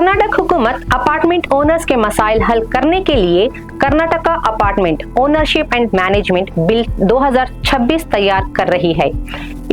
कर्नाटक हुकूमत apartment owners के मसाइल हल करने के लिए Karnataka apartment ownership and management bill 2026 तैयार कर रही है।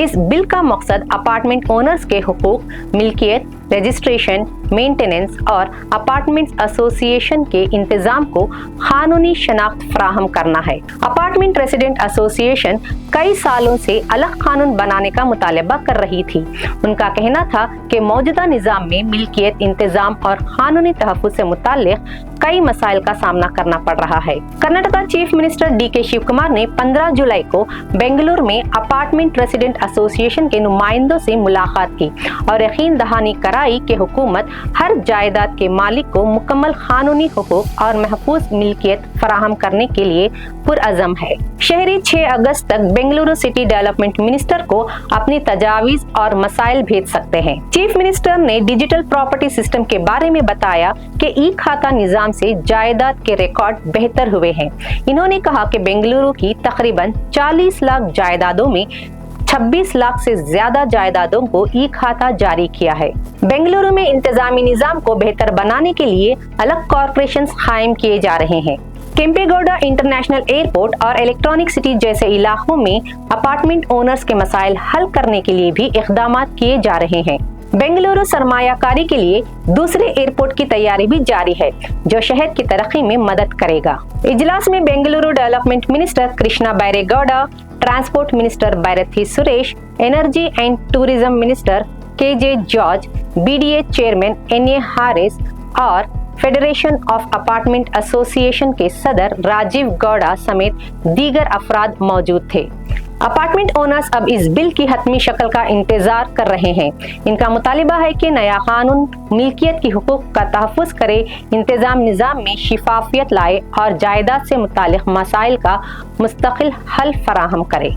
इस बिल का मकसद अपार्टमेंट ओनर्स के हुकूक, मिल्कियत, रजिस्ट्रेशन, मेंटेनेंस और अपार्टमेंट्स एसोसिएशन के इंतजाम को कानूनी शनाख्त फराहम करना है। अपार्टमेंट रेसिडेंट एसोसिएशन कई सालों से अलग कानून बनाने का मुतालबा कर रही थी। उनका कहना था कि मौजूदा निज़ाम में मिल्कियत, इंतजाम और कानूनी तहफ़्फ़ुज़ से मुताल्लिक़ कई मसाइल का सामना करना पड़ रहा है। Karnataka chief minister DK Shivakumar ने 15 जुलाई को बेंगलुरु में अपार्टमेंट रेसिडेंट एसोसिएशन के नुमाइंदों से मुलाकात की और यकीन दहानी कराई कि हुकूमत हर जायदाद के मालिक को मुकम्मल कानूनी हुकूक और महफूज मिल्कियत फराहम करने के लिए पुरअज़म है। शहरी 6 अगस्त तक बेंगलुरु सिटी डेवलपमेंट मिनिस्टर को अपनी तजावीज़ और मसाइल भेज सकते हैं। चीफ मिनिस्टर ने डिजिटल प्रॉपर्टी सिस्टम के बारे में बताया कि ई खाता निज़ाम से जायदाद के रिकॉर्ड बेहतर हुए हैं। इन्होंने कहा कि बेंगलुरु की तकरीबन 40 लाख जायदादों में 26 लाख से ज्यादा जायदादों को ई खाता जारी किया है। बेंगलुरु में इंतजामी निजाम को बेहतर बनाने के लिए अलग कॉर्पोरेशन कायम किए जा रहे हैं। केम्पेगौड़ा इंटरनेशनल एयरपोर्ट और इलेक्ट्रॉनिक सिटी जैसे इलाकों में अपार्टमेंट ओनर्स के मसाइल हल करने के लिए भी इक़दाम किए जा रहे हैं। बेंगलुरु सरमायाकारी के लिए दूसरे एयरपोर्ट की तैयारी भी जारी है, जो शहर की तरक्की में मदद करेगा। इजलास में Bengaluru development minister Krishna Byregowda, transport minister Byrathi Suresh, energy and tourism minister KJ George, BDA chairman NA Haris और फेडरेशन ऑफ अपार्टमेंट एसोसिएशन के सदर राजीव गौड़ा समेत दीगर अफराद मौजूद थे। अपार्टमेंट ओनर्स अब इस बिल की हतमी शक्ल का इंतजार कर रहे हैं। इनका मुतालिबा है कि नया कानून मिल्कियत की हुकूक का तहफ़्फ़ुज़ करे, इंतजाम निज़ाम में शिफाफियत लाए और जायदाद से मुतालिक मसाइल का मुस्तकिल हल फराहम करे।